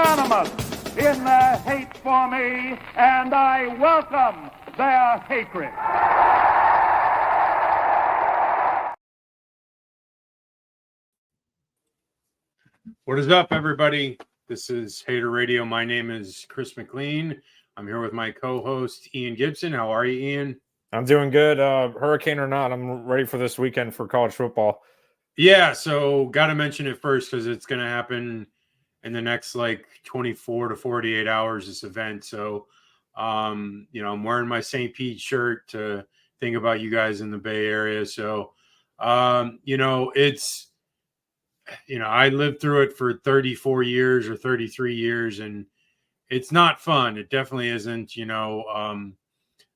unanimous in their hate for me, and I welcome their hatred. What is up, everybody? This is Hater Radio. My name is Chris McLean. I'm here with my co-host, Ian Gibson. How are you, Ian? I'm doing good. Hurricane or not, I'm ready for this weekend for college football. Yeah, so got to mention it first because it's going to happen in the next 24 to 48 hours, this event. So, I'm wearing my St. Pete shirt to think about you guys in the Bay Area. So, it's, I lived through it for 34 years or 33 years, and it's not fun. It definitely isn't.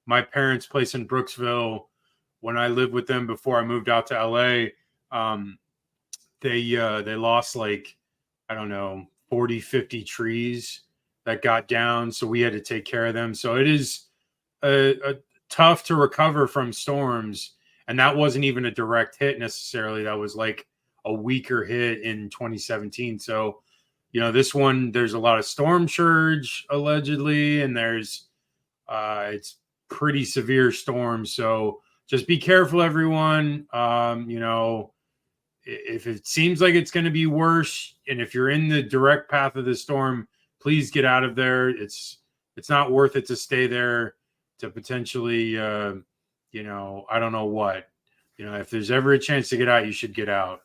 My parents' place in Brooksville, when I lived with them before I moved out to LA, they lost 40, 50 trees that got down. So we had to take care of them. So it is tough to recover from storms. And that wasn't even a direct hit necessarily. That was like a weaker hit in 2017. So, this one, there's a lot of storm surge allegedly, and there's it's pretty severe storms. So just be careful, everyone. If it seems like it's going to be worse, and if you're in the direct path of the storm, please get out of there. It's not worth it to stay there to potentially, I don't know what. If there's ever a chance to get out, you should get out.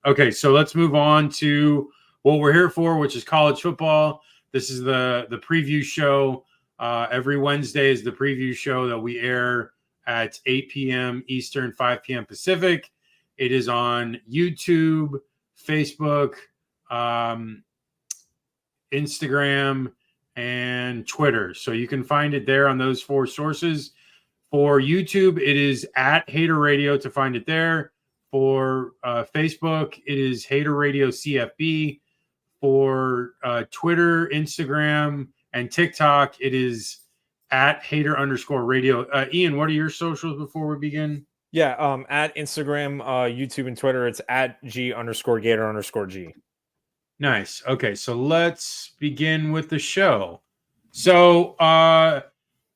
Okay, so let's move on to what we're here for, which is college football. This is the preview show. Every Wednesday is the preview show that we air at 8 p.m. Eastern, 5 p.m. Pacific. It is on YouTube, Facebook, Instagram, and Twitter. So you can find it there on those four sources. For YouTube, it is at Hater Radio to find it there. For Facebook, it is Hater Radio CFB. For Twitter, Instagram, and TikTok, it is at Hater_Radio. Ian, what are your socials before we begin? Yeah, at Instagram, YouTube, and Twitter, it's at G_Gator_G. Nice. Okay, so let's begin with the show. So,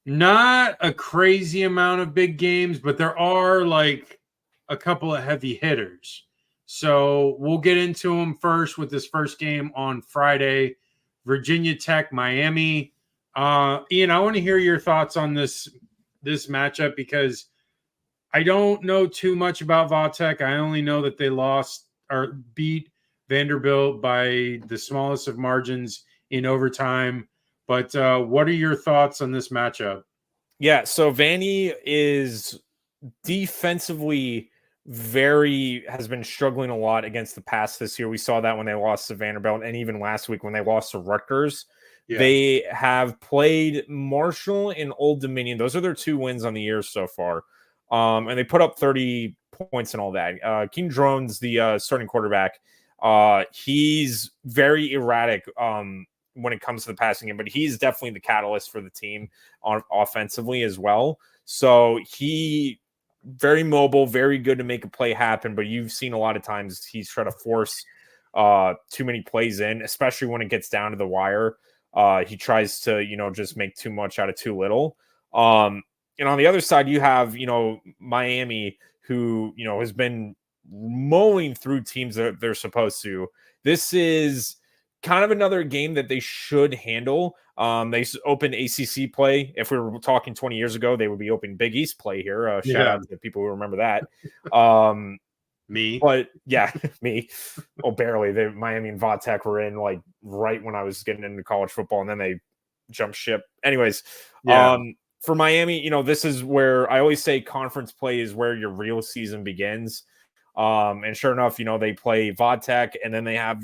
not a crazy amount of big games, but there are a couple of heavy hitters. So we'll get into them first with this first game on Friday, Virginia Tech, Miami. Ian, I want to hear your thoughts on this matchup because I don't know too much about Va-Tech. I only know that they lost or beat Vanderbilt by the smallest of margins in overtime. But what are your thoughts on this matchup? Yeah, so Vandy is defensively has been struggling a lot against the pass this year. We saw that when they lost to Vanderbilt, and even last week when they lost to Rutgers. Yeah. They have played Marshall and Old Dominion. Those are their two wins on the year so far. And they put up 30 points and all that. King Drones, the starting quarterback, he's very erratic when it comes to the passing game, but he's definitely the catalyst for the team offensively as well. So he very mobile, very good to make a play happen, but you've seen a lot of times he's trying to force too many plays in, especially when it gets down to the wire. He tries to, just make too much out of too little. And on the other side, you have, Miami, who, has been mowing through teams that they're supposed to. This is kind of another game that they should handle. They opened ACC play. If we were talking 20 years ago, they would be opening Big East play here. Shout out to the people who remember that. Me. But yeah, me. Oh, barely. Miami and Va-Tech were in right when I was getting into college football, and then they jumped ship. Anyways, yeah. For Miami, this is where I always say conference play is where your real season begins. And sure enough, they play Va-Tech, and then they have,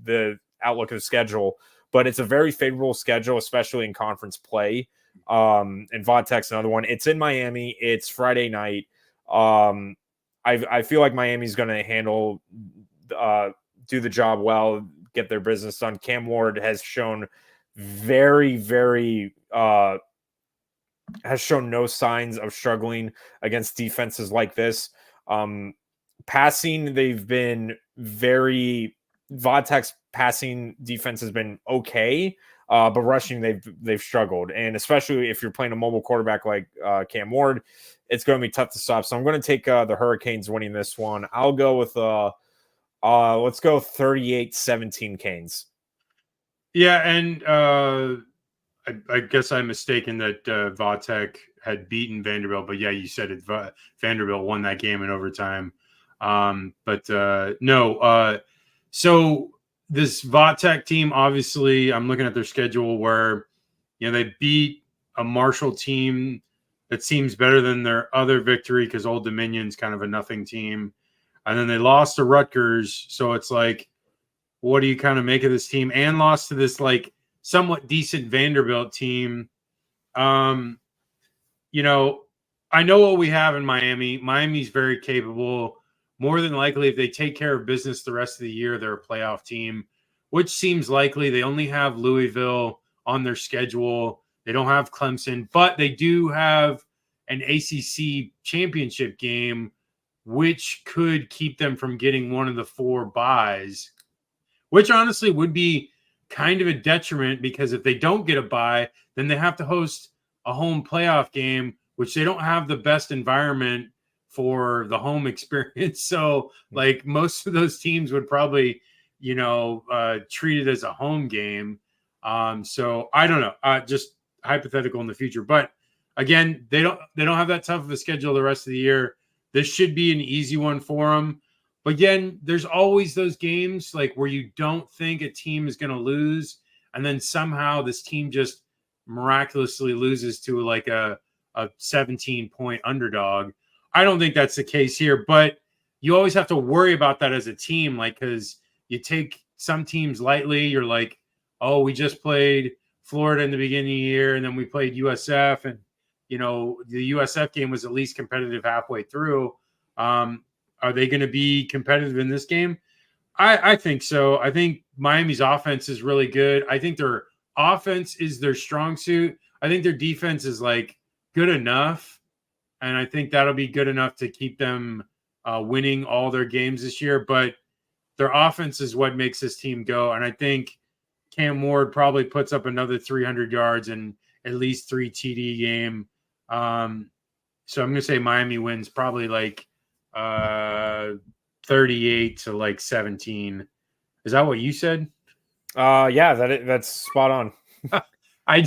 the outlook of the schedule. But it's a very favorable schedule, especially in conference play. And Va-Tech's another one. It's in Miami. It's Friday night. I feel like Miami's going to do the job well, get their business done. Cam Ward has shown has shown no signs of struggling against defenses like this. Passing, they've been Va-Tech's passing defense has been okay, but rushing they've struggled, and especially if you're playing a mobile quarterback like Cam Ward, it's going to be tough to stop. So I'm going to take the Hurricanes winning this one. I'll go with let's go 38-17 Canes. Yeah, and I guess I'm mistaken that Vatek had beaten Vanderbilt, but yeah, you said it. Vanderbilt won that game in overtime. No. So this Vatek team, obviously, I'm looking at their schedule where they beat a Marshall team that seems better than their other victory because Old Dominion's kind of a nothing team, and then they lost to Rutgers. So it's like, what do you kind of make of this team? And lost to this like somewhat decent Vanderbilt team. I know what we have in Miami. Miami's very capable. More than likely, if they take care of business the rest of the year, they're a playoff team, which seems likely. They only have Louisville on their schedule. They don't have Clemson, but they do have an ACC championship game, which could keep them from getting one of the 4 byes, which honestly would be kind of a detriment because if they don't get a bye, then they have to host a home playoff game, which they don't have the best environment for the home experience. So like most of those teams would probably, treat it as a home game. So I don't know, just hypothetical in the future, but again, they don't have that tough of a schedule the rest of the year. This should be an easy one for them. But again, there's always those games like where you don't think a team is going to lose, and then somehow this team just miraculously loses to like a 17-point underdog. I don't think that's the case here, but you always have to worry about that as a team, like because you take some teams lightly. You're like, oh, we just played Florida in the beginning of the year, and then we played USF, and the USF game was at least competitive halfway through. Are they going to be competitive in this game? I think so. I think Miami's offense is really good. I think their offense is their strong suit. I think their defense is like good enough, and I think that'll be good enough to keep them winning all their games this year. But their offense is what makes this team go, and I think Cam Ward probably puts up another 300 yards and at least 3 TD game. So I'm going to say Miami wins probably like 38 to like 17. Is that what you said? Yeah, that's spot on. I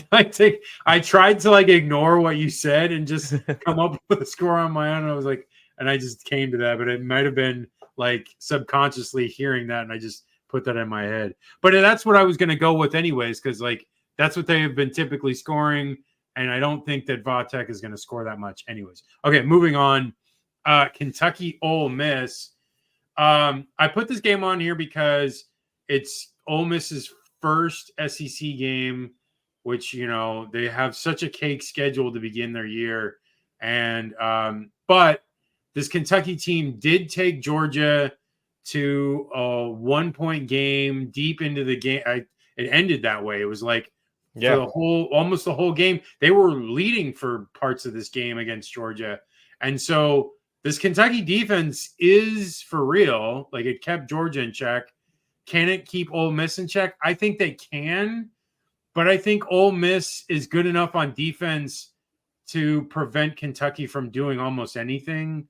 tried to like ignore what you said and just come up with a score on my own. And I just came to that, but it might have been like subconsciously hearing that, and I just put that in my head. But that's what I was going to go with anyways, because like that's what they have been typically scoring, and I don't think that Vatek is going to score that much anyways. Okay, moving on. Kentucky Ole Miss. I put this game on here because it's Ole Miss's first SEC game, which they have such a cake schedule to begin their year, and but this Kentucky team did take Georgia to a 1-point game deep into the game. It ended that way. It was like for almost the whole game. They were leading for parts of this game against Georgia, and so this Kentucky defense is for real. Like it kept Georgia in check. Can it keep Ole Miss in check? I think they can, but I think Ole Miss is good enough on defense to prevent Kentucky from doing almost anything.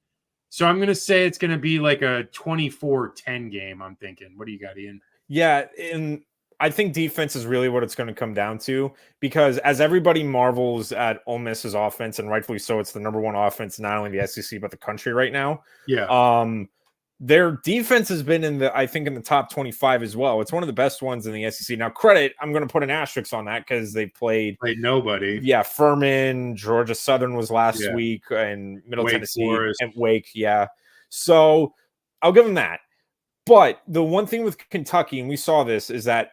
So I'm going to say it's going to be like a 24-10 game, I'm thinking. What do you got, Ian? Yeah, and I think defense is really what it's going to come down to, because as everybody marvels at Ole Miss's offense, and rightfully so, it's the number 1 offense, not only the SEC, but the country right now. Yeah. Their defense has been in the top 25 as well. It's one of the best ones in the SEC. Now, credit, I'm going to put an asterisk on that because they played nobody. Yeah, Furman, Georgia Southern was last week, and Middle Tennessee Forest. And Wake. Yeah, so I'll give them that. But the one thing with Kentucky, and we saw this, is that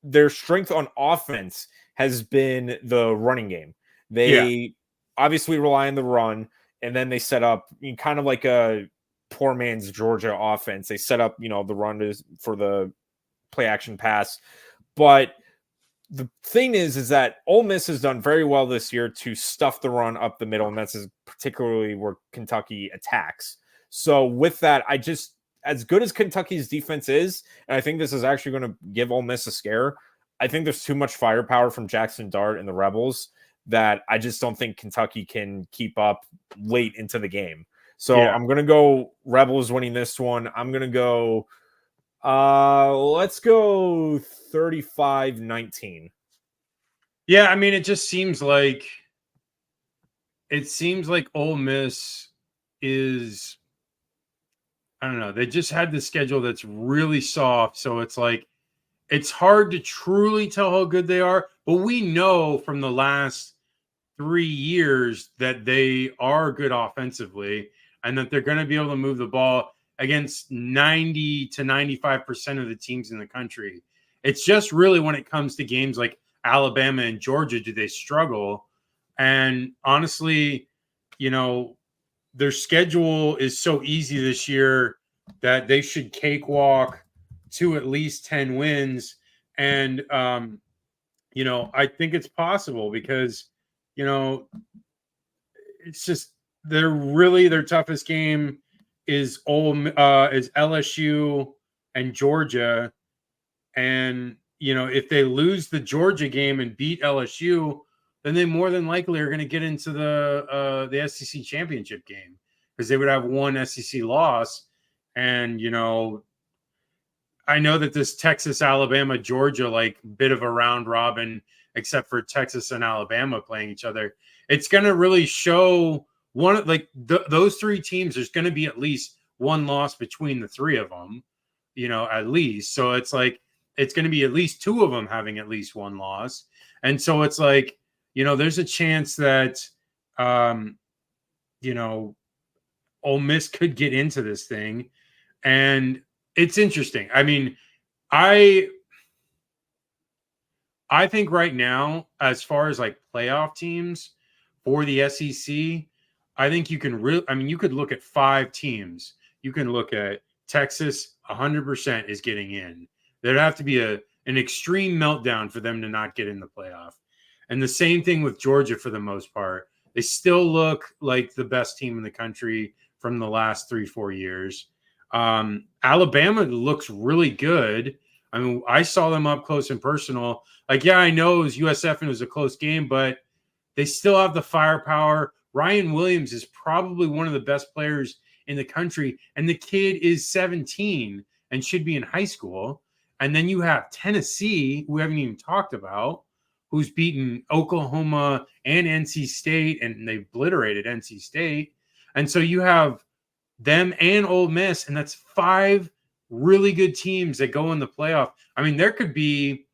their strength on offense has been the running game. They obviously rely on the run, and then they set up kind of like a poor man's Georgia offense. They set up, the run for the play action pass. But the thing is that Ole Miss has done very well this year to stuff the run up the middle, and that's particularly where Kentucky attacks. So with that, as good as Kentucky's defense is, and I think this is actually going to give Ole Miss a scare. I think there's too much firepower from Jackson Dart and the Rebels that I just don't think Kentucky can keep up late into the game. So I'm going to go Rebels winning this one. I'm going to go, let's go 35-19. Yeah, I mean, it seems like Ole Miss is, I don't know, they just had the schedule that's really soft. So it's like, it's hard to truly tell how good they are, but we know from the last 3 years that they are good offensively and that they're going to be able to move the ball against 90 to 95% of the teams in the country. It's just really when it comes to games like Alabama and Georgia, do they struggle? And honestly, you know, their schedule is so easy this year that they should cakewalk to at least 10 wins. And, you know, I think it's possible because, you know, it's just their toughest game is LSU and Georgia. And, you know, if they lose the Georgia game and beat LSU, then they more than likely are going to get into the SEC championship game because they would have one SEC loss. And, you know, I know that this Texas, Alabama, Georgia, like bit of a round robin, except for Texas and Alabama playing each other. It's going to really show one, like those three teams, there's going to be at least one loss between the three of them, you know, at least. So it's like, it's going to be at least two of them having at least one loss. And so it's like, you know, there's a chance that, you know, Ole Miss could get into this thing. And it's interesting. I mean, I think right now, as far as like playoff teams for the SEC, I think you can you could look at 5 teams. You can look at Texas, 100% is getting in. There'd have to be an extreme meltdown for them to not get in the playoff. And the same thing with Georgia for the most part. They still look like the best team in the country from the last 3-4 years. Alabama looks really good. I mean, I saw them up close and personal. Like, yeah, I know it was USF and it was a close game, but they still have the firepower. Ryan Williams is probably one of the best players in the country, and the kid is 17 and should be in high school. And then you have Tennessee, who we haven't even talked about, who's beaten Oklahoma and NC State, and they obliterated NC State. And so you have them and Ole Miss, and that's 5 really good teams that go in the playoff. I mean, there could be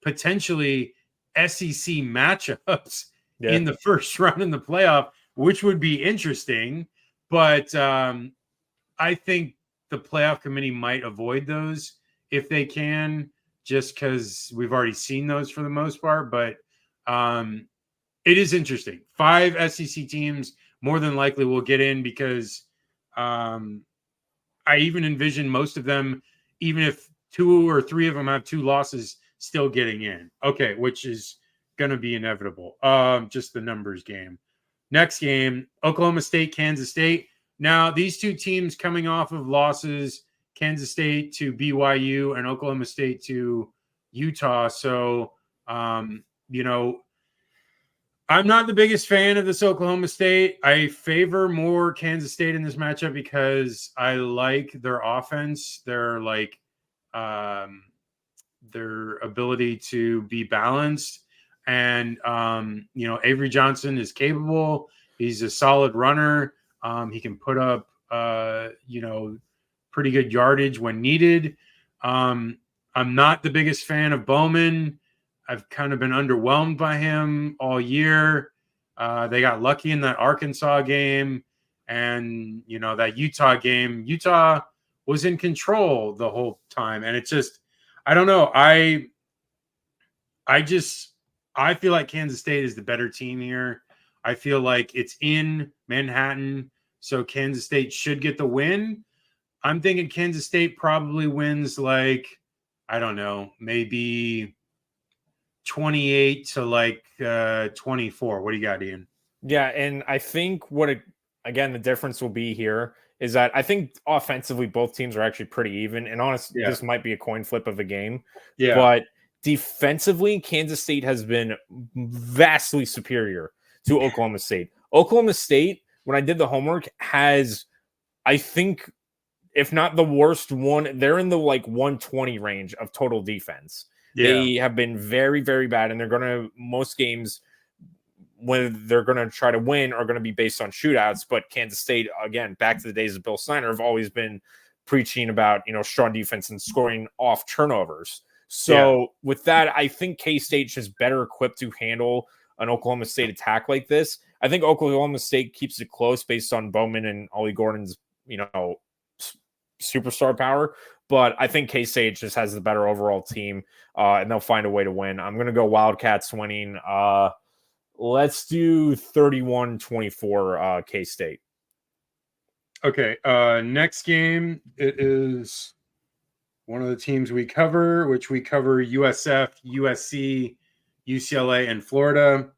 potentially SEC matchups in the first round in the playoff, which would be interesting. But I think the playoff committee might avoid those if they can, just because we've already seen those for the most part. But it is interesting. 5 SEC teams more than likely will get in because I even envision most of them, even if 2 or 3 of them have 2 losses, still getting in. Okay, which is going to be inevitable. Just the numbers game. Next game, Oklahoma State, Kansas State. Now, these 2 teams coming off of losses, Kansas State to BYU and Oklahoma State to Utah. So, you know, I'm not the biggest fan of this Oklahoma State. I favor more Kansas State in this matchup because I like their offense. Their their ability to be balanced. And, you know, Avery Johnson is capable. He's a solid runner. He can put up, you know, pretty good yardage when needed. I'm not the biggest fan of Bowman. I've kind of been underwhelmed by him all year. They got lucky in that Arkansas game. And, you know, that Utah game, Utah was in control the whole time. And it's just, I don't know. I feel like Kansas State is the better team here. I feel like it's in Manhattan, so Kansas State should get the win. I'm thinking Kansas State probably wins like, I don't know, maybe 28 to 24. What do you got, Ian? Yeah, and I think again, the difference will be here is that I think offensively both teams are actually pretty even. And honestly, Yeah. this might be a coin flip of a game. Yeah. But defensively, Kansas State has been vastly superior to Oklahoma State. Oklahoma State, when I did the homework, has, I think, if not the worst one, they're in the like 120 range of total defense. Yeah. They have been very, very bad. And they're going to, most games, when they're going to try to win, are going to be based on shootouts. But Kansas State, again, back to the days of Bill Snyder, have always been preaching about, strong defense and scoring off turnovers. So with that, I think K-State is better equipped to handle an Oklahoma State attack like this. I think Oklahoma State keeps it close based on Bowman and Ollie Gordon's, superstar power. But I think K-State just has the better overall team, and they'll find a way to win. I'm going to go Wildcats winning. Let's do 31-24 K-State. Okay. Next game, it is one of the teams we cover, which we cover USF, USC, UCLA, and Florida.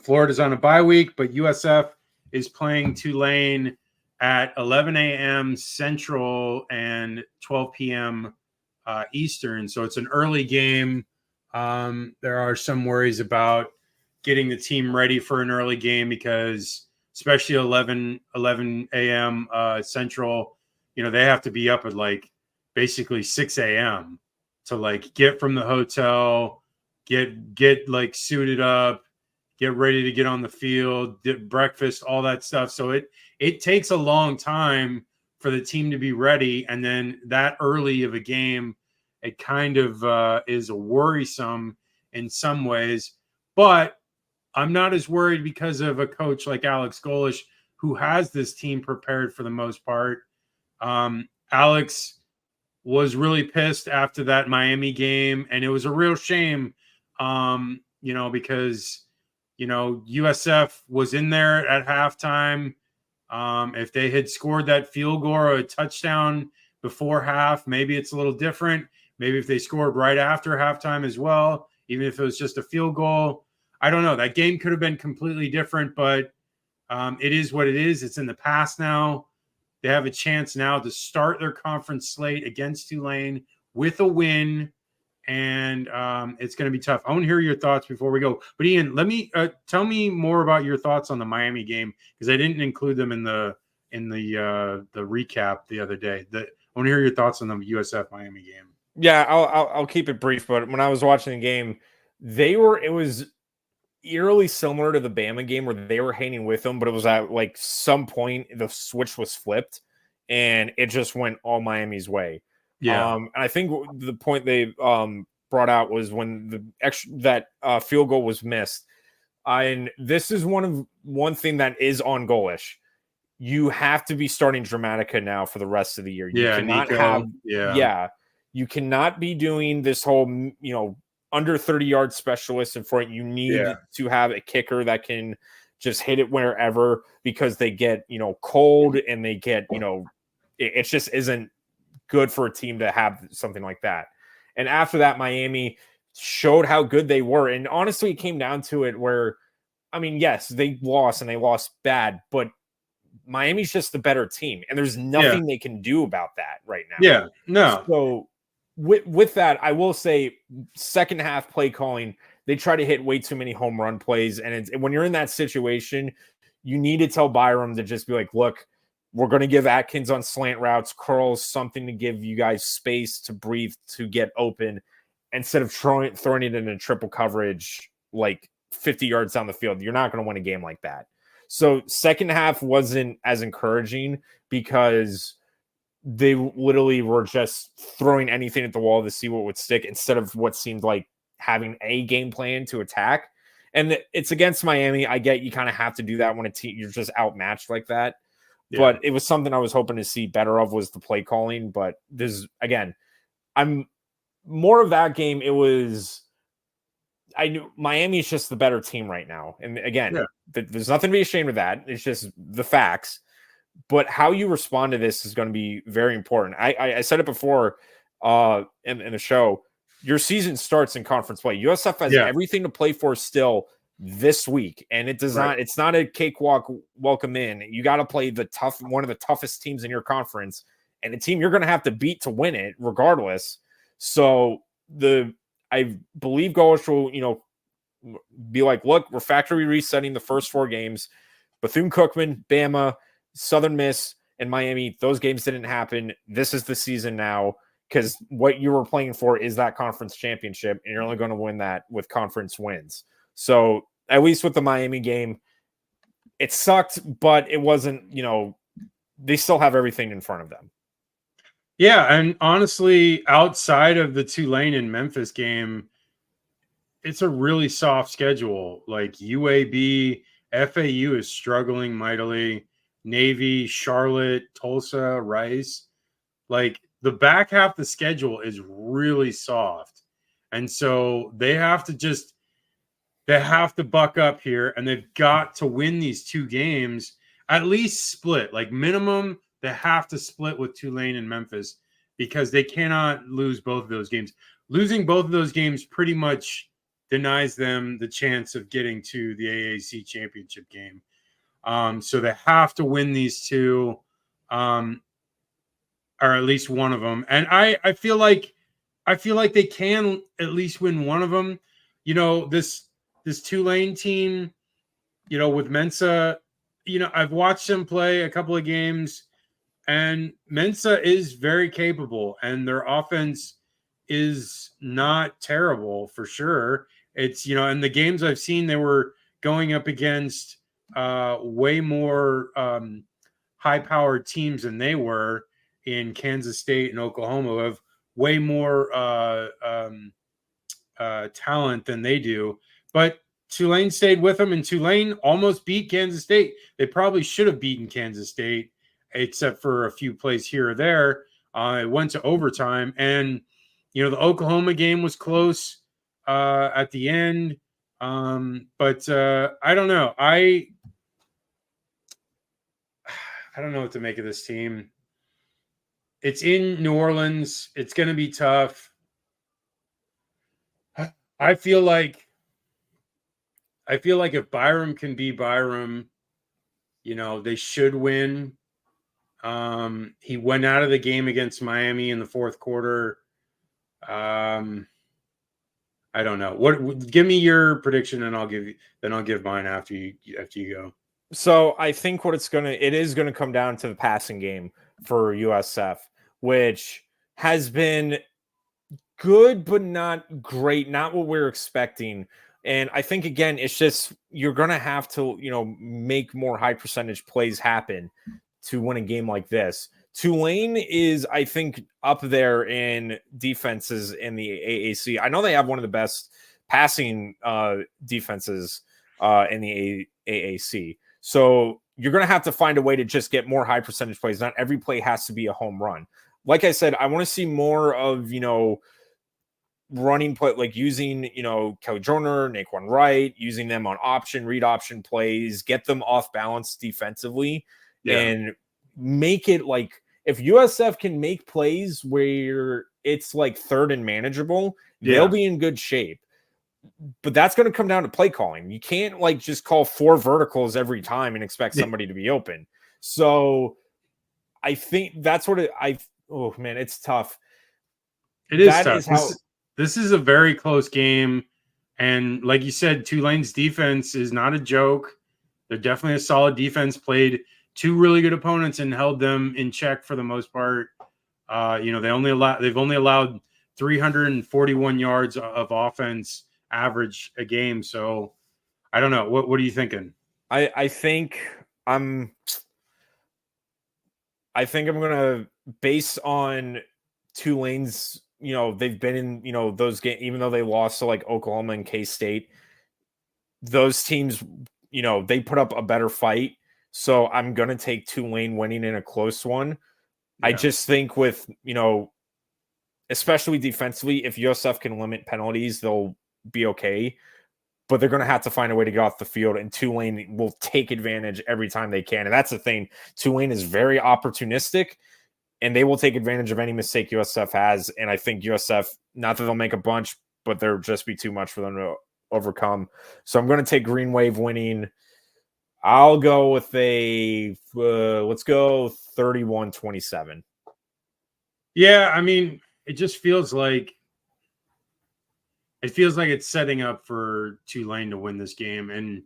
Florida's on a bye week, but USF is playing Tulane at 11 a.m. Central and 12 p.m. Eastern. So it's an early game. There are some worries about getting the team ready for an early game because especially 11 a.m. Central, they have to be up at like basically 6 a.m. to like get from the hotel, get like suited up, get ready to get on the field, get breakfast, all that stuff. So it takes a long time for the team to be ready. And then that early of a game, it kind of is worrisome in some ways. But I'm not as worried because of a coach like Alex Golish, who has this team prepared for the most part. Alex was really pissed after that Miami game, and it was a real shame, because, USF was in there at halftime. If they had scored that field goal or a touchdown before half, maybe it's a little different. Maybe if they scored right after halftime as well, even if it was just a field goal, I don't know. That game could have been completely different, but it is what it is. It's in the past now. They have a chance now to start their conference slate against Tulane with a win, and it's going to be tough. I want to hear your thoughts before we go. But Ian, let me tell me more about your thoughts on the Miami game because I didn't include them in the recap the other day. I want to hear your thoughts on the USF Miami game. Yeah, I'll keep it brief. But when I was watching the game, it was eerily similar to the Bama game where they were hanging with them, but it was at like some point the switch was flipped and it just went all Miami's way. Yeah. And I think the point they brought out was when that field goal was missed. And this is one thing that is on Golish. You have to be starting Dramatica now for the rest of the year. You cannot Nico, you cannot be doing this whole, under 30-yard specialists in front. You need to have a kicker that can just hit it wherever because they get, cold and they get, it just isn't good for a team to have something like that. And after that, Miami showed how good they were. And honestly, it came down to it where, yes, they lost and they lost bad, but Miami's just the better team. And there's nothing they can do about that right now. Yeah, no. So with that, I will say second half play calling, they try to hit way too many home run plays. And when you're in that situation, you need to tell Byram to just be like, look, we're going to give Atkins on slant routes, curls, something to give you guys space to breathe, to get open, instead of throwing it into triple coverage like 50 yards down the field. You're not going to win a game like that. So second half wasn't as encouraging because they literally were just throwing anything at the wall to see what would stick instead of what seemed like having a game plan to attack. And it's against Miami. I get you kind of have to do that when a team you're just outmatched like that. Yeah. But it was something I was hoping to see better of was the play calling. But I'm more of that game. I knew Miami's just the better team right now. And again, there's nothing to be ashamed of that. It's just the facts. But how you respond to this is going to be very important. I said it before in the show. Your season starts in conference play. USF has everything to play for still this week, and it does not. It's not a cakewalk welcome in. You got to play one of the toughest teams in your conference, and a team you're going to have to beat to win it, regardless. So I believe Golish will, be like, look, we're factory resetting the first 4 games. Bethune-Cookman, Bama, Southern Miss, and Miami. Those games didn't happen. This is the season now, because what you were playing for is that conference championship, and you're only going to win that with conference wins. So at least with the Miami game, it sucked, but it wasn't, they still have everything in front of them. Yeah, and honestly, outside of the Tulane and Memphis game, it's a really soft schedule. Like UAB, FAU is struggling mightily. Navy, Charlotte, Tulsa, Rice. Like the back half of the schedule is really soft. And so they have to buck up here, and they've got to win these 2 games, at least split. Like minimum, they have to split with Tulane and Memphis, because they cannot lose both of those games. Losing both of those games pretty much denies them the chance of getting to the AAC championship game. So they have to win these 2, or at least one of them. And I feel like they can at least win one of them. This Tulane team, with Mensa, I've watched them play a couple of games, and Mensa is very capable, and their offense is not terrible for sure. It's, in the games I've seen, they were going up against way more high-powered teams than they were in Kansas State and Oklahoma, who have way more talent than they do. But Tulane stayed with them, and Tulane almost beat Kansas State. They probably should have beaten Kansas State, except for a few plays here or there. It went to overtime, and the Oklahoma game was close at the end. But I don't know. I don't know what to make of this team. It's in New Orleans. It's going to be tough. I feel like if Byram can be Byram, they should win. He went out of the game against Miami in the 4th quarter. I don't know. Give me your prediction, and I'll give mine after you go. So I think it is going to come down to the passing game for USF, which has been good, but not great, not what we're expecting. And I think, again, it's just, you're going to have to, make more high percentage plays happen to win a game like this. Tulane is, I think, up there in defenses in the AAC. I know they have one of the best passing defenses in the AAC. So you're going to have to find a way to just get more high percentage plays. Not every play has to be a home run. Like I said, I want to see more of, running play, like using, Kelly Joyner, Naquan Wright, using them on read option plays, get them off balance defensively, and make it like, if USF can make plays where it's like 3rd and manageable, they'll be in good shape. But that's going to come down to play calling. You can't just call 4 verticals every time and expect somebody to be open. So I think that's what oh man, it's tough. It is tough. This is a very close game. And like you said, Tulane's defense is not a joke. They're definitely a solid defense, played 2 really good opponents and held them in check for the most part. They've only allowed 341 yards of offense average a game. So I don't know. What are you thinking? I think I'm going to, based on Tulane's, they've been in, those games, even though they lost to Oklahoma and K-State, those teams, they put up a better fight. So I'm going to take Tulane winning in a close one. Yeah. I just think with, especially defensively, if USF can limit penalties, they'll be okay. But they're going to have to find a way to get off the field, and Tulane will take advantage every time they can. And that's the thing. Tulane is very opportunistic, and they will take advantage of any mistake USF has. And I think USF, not that they'll make a bunch, but there'll just be too much for them to overcome. So I'm going to take Green Wave winning. I'll go with let's go 31-27. Yeah, I mean, it just feels like it's setting up for Tulane to win this game, and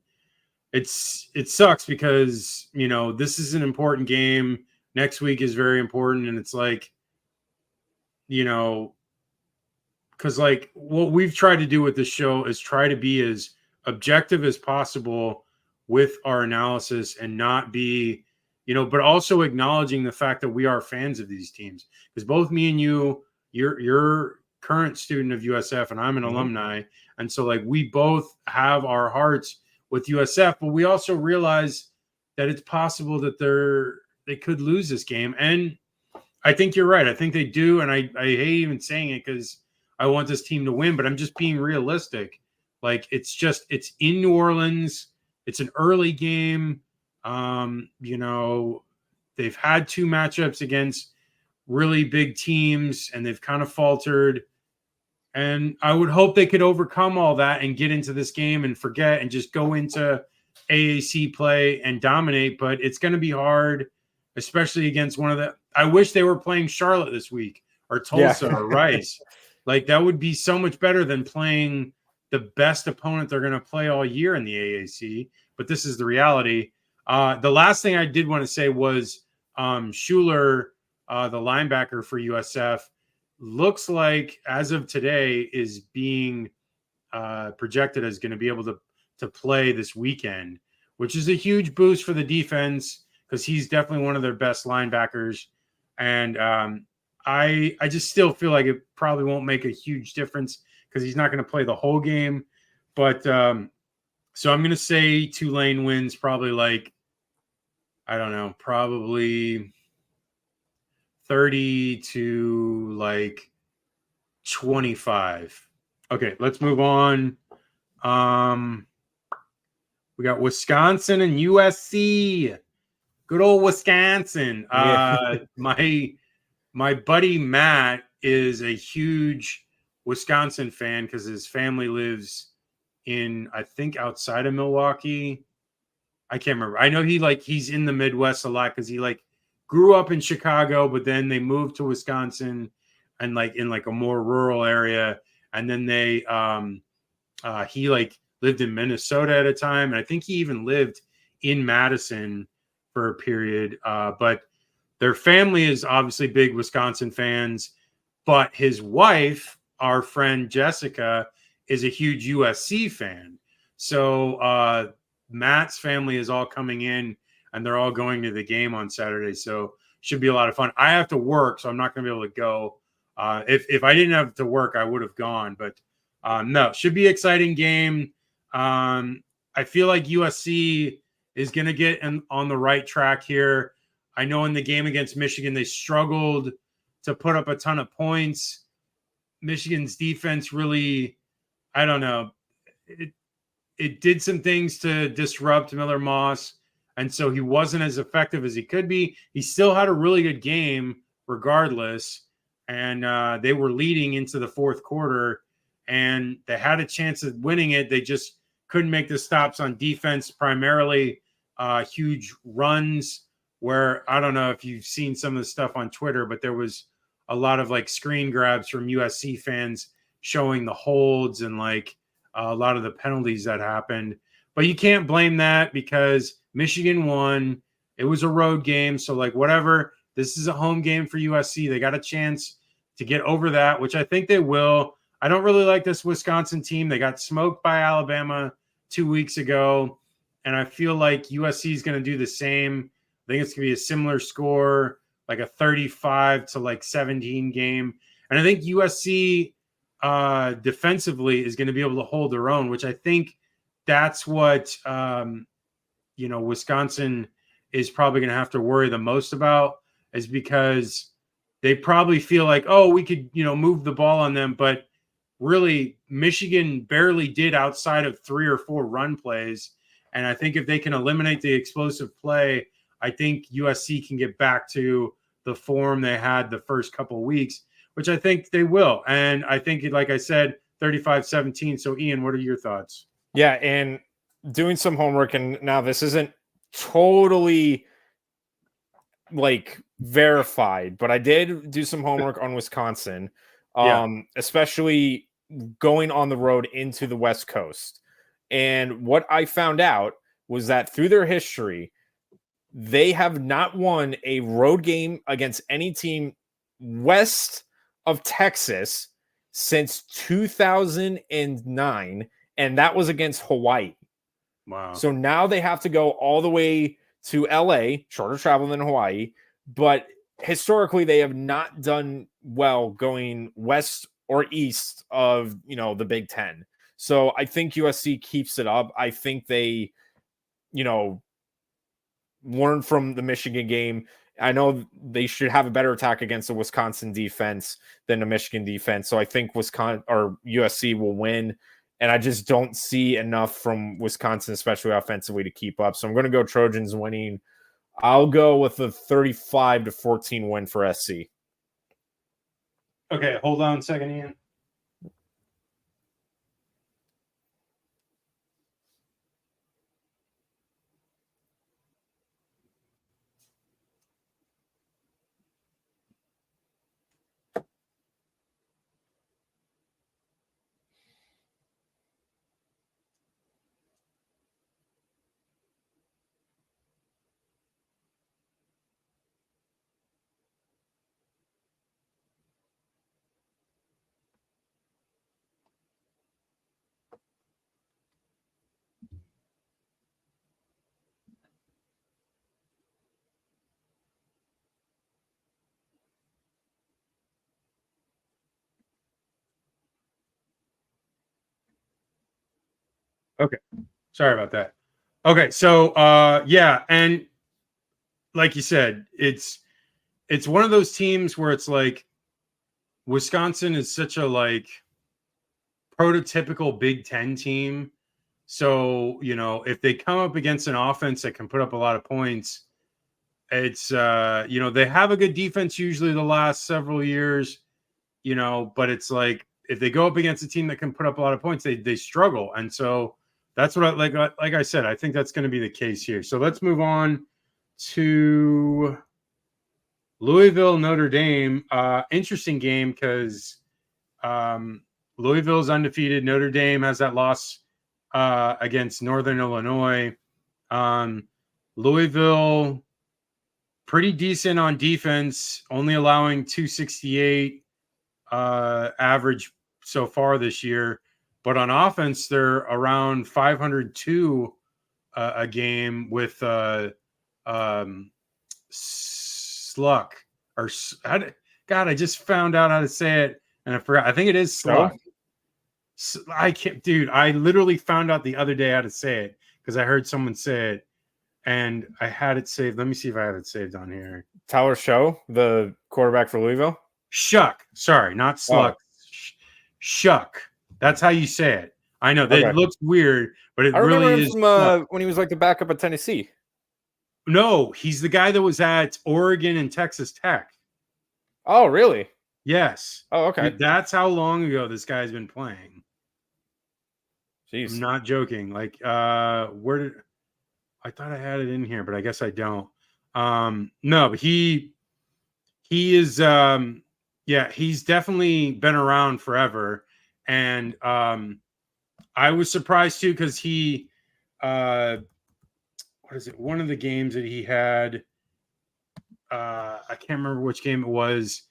it sucks because this is an important game. Next week is very important, and it's like because like what we've tried to do with this show is try to be as objective as possible with our analysis and not be but also acknowledging the fact that we are fans of these teams, because both me and you're current student of USF and I'm an alumni, and so like we both have our hearts with USF, but we also realize that it's possible that they could lose this game. And I think you're right. I think they do. And I hate even saying it because I want this team to win, but I'm just being realistic. Like it's in New Orleans. It's an early game. They've had 2 matchups against really big teams and they've kind of faltered. And I would hope they could overcome all that and get into this game and forget and just go into AAC play and dominate. But it's going to be hard, especially against one of the – I wish they were playing Charlotte this week or Tulsa or Rice. Like that would be so much better than playing the best opponent they're going to play all year in the AAC. But this is the reality. The last thing I did want to say was Schuler, the linebacker for USF, looks like as of today is being projected as going to be able to play this weekend, which is a huge boost for the defense because he's definitely one of their best linebackers. And I just still feel like it probably won't make a huge difference because he's not going to play the whole game. But so I'm going to say Tulane wins probably like, I don't know, probably 30 to like 25. Okay, let's move on. We got Wisconsin and USC. Good old Wisconsin. My buddy Matt is a huge Wisconsin fan because his family lives in, I think, outside of Milwaukee. I can't remember. I know he's in the Midwest a lot because he grew up in Chicago, but then they moved to Wisconsin and in a more rural area. And then he lived in Minnesota at a time. And I think he even lived in Madison for a period. But their family is obviously big Wisconsin fans, but his wife, our friend Jessica, is a huge USC fan. So Matt's family is all coming in and they're all going to the game on Saturday. So should be a lot of fun. I have to work, so I'm not going to be able to go. If I didn't have to work, I would have gone. But no, should be an exciting game. I feel like USC is going to get on the right track here. I know in the game against Michigan, they struggled to put up a ton of points. Michigan's defense really, I don't know, it did some things to disrupt Miller Moss, and so he wasn't as effective as he could be. He still had a really good game regardless, and they were leading into the fourth quarter, and they had a chance of winning it. They just couldn't make the stops on defense, primarily huge runs where I don't know if you've seen some of the stuff on Twitter, but there was a lot of screen grabs from USC fans showing the holds and a lot of the penalties that happened. But you can't blame that because Michigan won. It was a road game. So whatever, this is a home game for USC. They got a chance to get over that, which I think they will. I don't really like this Wisconsin team. They got smoked by Alabama 2 weeks ago. And I feel like USC is going to do the same. I think it's going to be a similar score, like a 35 to 17 game. And I think USC defensively is going to be able to hold their own, which I think that's what, Wisconsin is probably going to have to worry the most about, is because they probably feel like, oh, we could, move the ball on them. But really, Michigan barely did outside of 3 or 4 run plays. And I think if they can eliminate the explosive play, I think USC can get back to the form they had the first couple of weeks, which I think they will. And I think, like I said, 35-17. So Ian, what are your thoughts? Yeah, and doing some homework, and now this isn't totally like verified, but I did do some homework on Wisconsin, especially going on the road into the West Coast. And what I found out was that through their history, they have not won a road game against any team west of Texas since 2009, and that was against Hawaii. Wow. So now they have to go all the way to LA, shorter travel than Hawaii, but historically they have not done well going west or east of, the Big Ten. So I think USC keeps it up. I think they, learn from the Michigan game. I know they should have a better attack against the Wisconsin defense than the Michigan defense. So I think Wisconsin or USC will win. And I just don't see enough from Wisconsin, especially offensively, to keep up. So I'm going to go Trojans winning. I'll go with a 35-14 win for SC. Okay, hold on a second, Ian. Okay. Sorry about that. Okay, so yeah, and like you said, it's one of those teams where it's like Wisconsin is such a like prototypical Big Ten team. So, if they come up against an offense that can put up a lot of points, it's they have a good defense usually the last several years, but it's like if they go up against a team that can put up a lot of points, they struggle. And so that's what like I said, I think that's going to be the case here. So let's move on to Louisville, Notre Dame. Interesting game because Louisville's undefeated. Notre Dame has that loss against Northern Illinois. Louisville, pretty decent on defense, only allowing 268 average so far this year. But on offense, they're around 502 a game with Sluck. Or God, I just found out how to say it, and I forgot. I think it is Sluck. I can't, dude. I literally found out the other day how to say it because I heard someone say it, and I had it saved. Let me see if I have it saved on here. Tyler Show, the quarterback for Louisville. Shuck. Sorry, not Sluck. Oh. Shuck. That's how you say it. I know that it looks weird, but it really is. From, when he was like the backup at Tennessee. No, he's the guy that was at Oregon and Texas Tech. Oh, really? Yes. Oh, okay. Dude, that's how long ago this guy's been playing. Jeez. I'm not joking. Like, where did I thought I had it in here, but I guess I don't. No, but he is he's definitely been around forever. And I was surprised too because he what is it? One of the games that he had, I can't remember which game it was.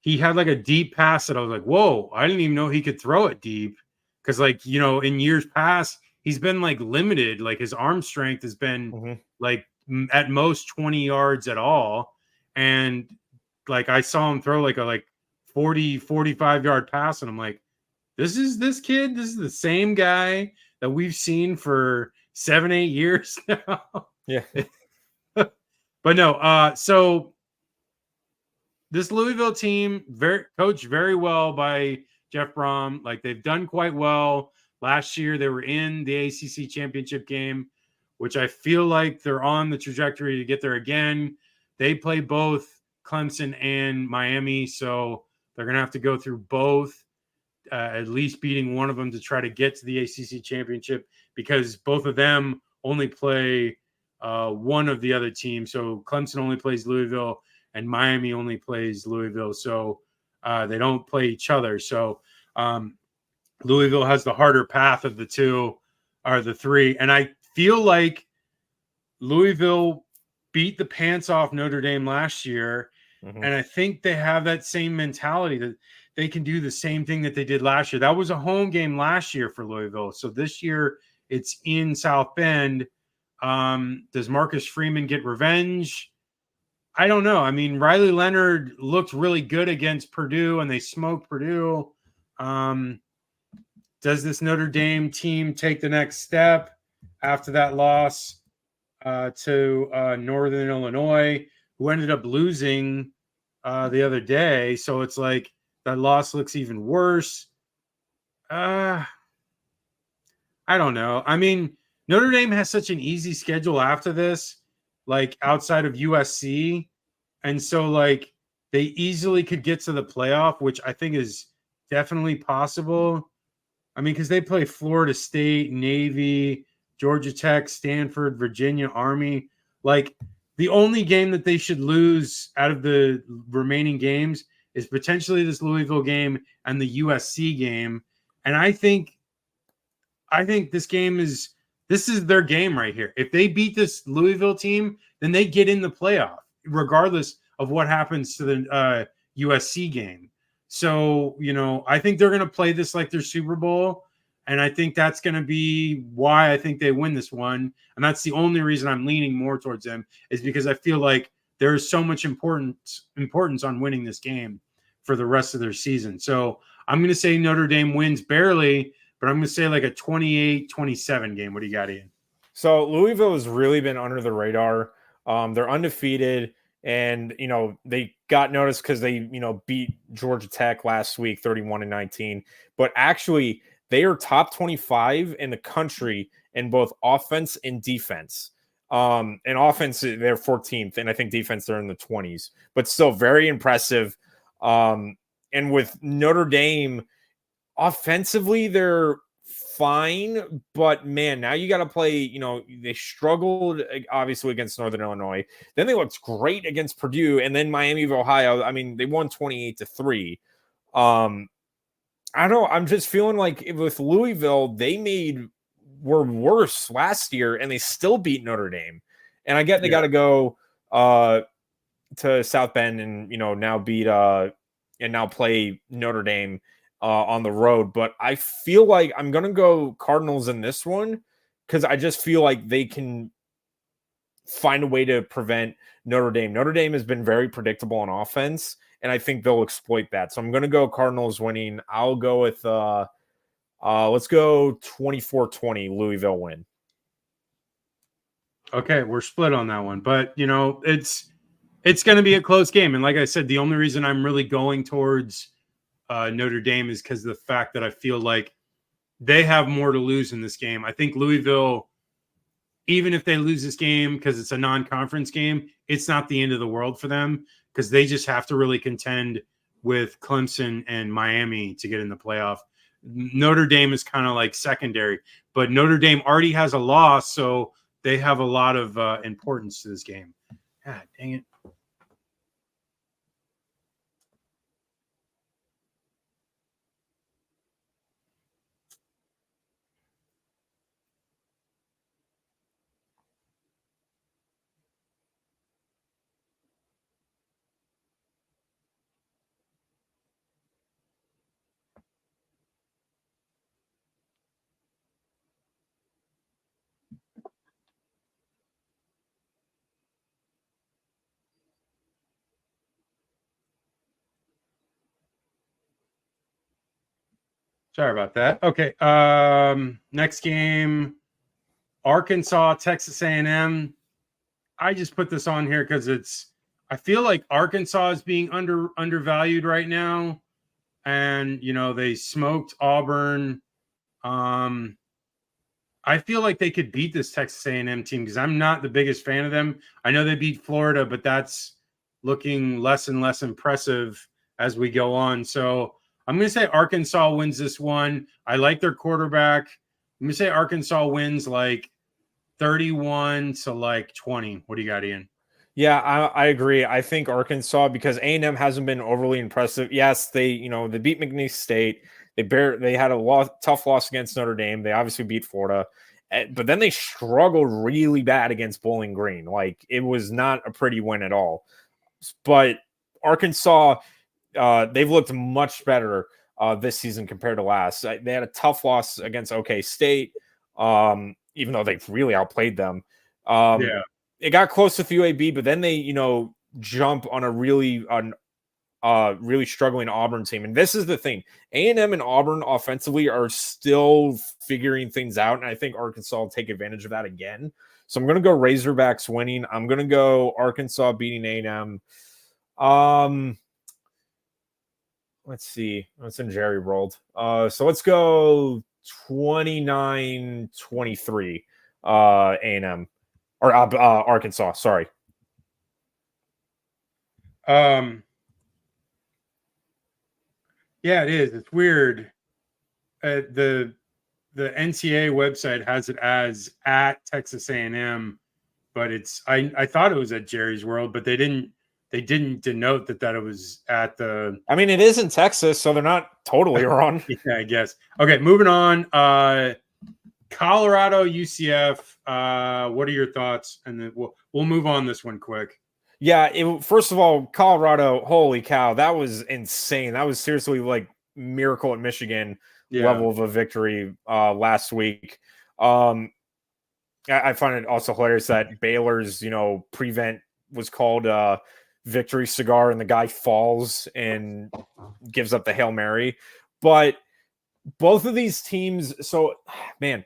He had like a deep pass that I was like, whoa, I didn't even know he could throw it deep. Because like, in years past, he's been like limited. Like his arm strength has been like at most 20 yards at all. And like I saw him throw like a 40, 45-yard pass. And I'm like, this is this kid. This is the same guy that we've seen for 7-8 years now. Yeah. But no, so this Louisville team coached very well by Jeff Brom. Like they've done quite well. Last year they were in the ACC championship game, which I feel like they're on the trajectory to get there again. They play both Clemson and Miami, so they're going to have to go through both. at least beating one of them to try to get to the ACC championship, because both of them only play one of the other teams. So Clemson only plays Louisville and Miami only plays Louisville. So they don't play each other. So Louisville has the harder path of the two, or the three. And I feel like Louisville beat the pants off Notre Dame last year. Mm-hmm. And I think they have that same mentality that they can do the same thing that they did last year. That was a home game last year for Louisville. So this year it's in South Bend. Does Marcus Freeman get revenge? I don't know. I mean, Riley Leonard looked really good against Purdue and they smoked Purdue. Does this Notre Dame team take the next step after that loss to Northern Illinois, who ended up losing the other day? So it's like that loss looks even worse. I don't know. I mean, Notre Dame has such an easy schedule after this, like outside of USC. And so like they easily could get to the playoff, which I think is definitely possible. I mean, because they play Florida State, Navy, Georgia Tech, Stanford, Virginia, Army. Like the only game that they should lose out of the remaining games is potentially this Louisville game and the USC game. And I think this is their game right here. If they beat this Louisville team, then they get in the playoff, regardless of what happens to the USC game. So, I think they're going to play this like their Super Bowl. And I think that's going to be why I think they win this one. And that's the only reason I'm leaning more towards them, is because I feel like there is so much importance on winning this game for the rest of their season. So I'm going to say Notre Dame wins barely, but I'm going to say like a 28-27 game. What do you got, Ian? So Louisville has really been under the radar. They're undefeated, and they got noticed because they beat Georgia Tech last week 31-19. But actually, they are top 25 in the country in both offense and defense. And offense, they're 14th, and I think defense they're in the 20s. But still very impressive. And with Notre Dame, offensively, they're fine, but man, now you got to play. They struggled obviously against Northern Illinois. Then they looked great against Purdue, and then Miami of Ohio. I mean, they won 28-3. I don't know. I'm just feeling like with Louisville, they were worse last year, and they still beat Notre Dame. And I get they got to go to South Bend and now beat and now play Notre Dame on the road. But I feel like I'm going to go Cardinals in this one, because I just feel like they can find a way to prevent Notre Dame. Notre Dame has been very predictable on offense, and I think they'll exploit that. So I'm going to go Cardinals winning. I'll go with let's go 24-20 Louisville win. Okay, we're split on that one, but it's going to be a close game. And like I said, the only reason I'm really going towards Notre Dame is because of the fact that I feel like they have more to lose in this game. I think Louisville, even if they lose this game because it's a non-conference game, it's not the end of the world for them, because they just have to really contend with Clemson and Miami to get in the playoff. Notre Dame is kind of like secondary, but Notre Dame already has a loss, so they have a lot of importance to this game. God dang it. Sorry about that. Okay. Next game, Arkansas, Texas A&M. I just put this on here because I feel like Arkansas is being undervalued right now. And, they smoked Auburn. I feel like they could beat this Texas A&M team, because I'm not the biggest fan of them. I know they beat Florida, but that's looking less and less impressive as we go on. So I'm going to say Arkansas wins this one. I like their quarterback. I'm going to say Arkansas wins like 31 to like 20. What do you got, Ian? Yeah, I agree. I think Arkansas, because A&M hasn't been overly impressive. Yes, they beat McNeese State. They had a tough loss against Notre Dame. They obviously beat Florida, but then they struggled really bad against Bowling Green. Like, it was not a pretty win at all. But Arkansas, they've looked much better this season compared to last. They had a tough loss against OK State, even though they really outplayed them. Yeah. It got close with UAB, but then they, jump on a really struggling Auburn team. And this is the thing: A&M and Auburn offensively are still figuring things out, and I think Arkansas will take advantage of that again. So I'm going to go Razorbacks winning. I'm going to go Arkansas beating A&M. Let's see. What's in Jerry rolled? So let's go 29-23 A&M. Or Arkansas, sorry. Yeah, it is. It's weird. The NCAA website has it as at Texas A&M, but I thought it was at Jerry's World, but they didn't denote that it was at the. I mean, it is in Texas, so they're not totally wrong. Yeah, I guess. Okay, moving on. Colorado, UCF. What are your thoughts? And then we'll move on this one quick. Yeah, first of all, Colorado, holy cow, that was insane. That was seriously like miracle at Michigan level of a victory last week. I find it also hilarious that Baylor's, prevent was called victory cigar, and the guy falls and gives up the Hail Mary. But both of these teams, so man,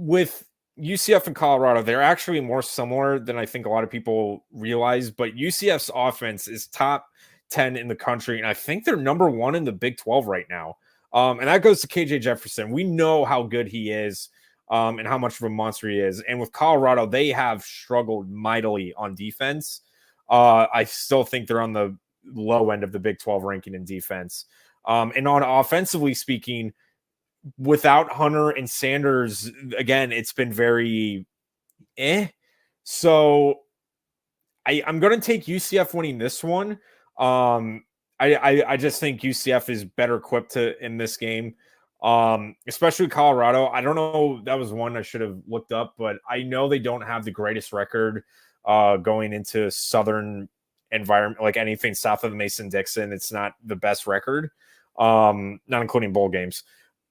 with UCF and Colorado, they're actually more similar than I think a lot of people realize. But UCF's offense is top 10 in the country, and I think they're number 1 in the Big 12 right now. And that goes to KJ Jefferson. We know how good he is and how much of a monster he is. And with Colorado, they have struggled mightily on defense. I still think they're on the low end of the Big 12 ranking in defense. And on offensively speaking, without Hunter and Sanders, again, it's been very So I'm going to take UCF winning this one. I just think UCF is better equipped in this game, especially Colorado. I don't know. That was one I should have looked up, but I know they don't have the greatest record going into Southern environment, like anything south of the Mason-Dixon. It's not the best record, not including bowl games.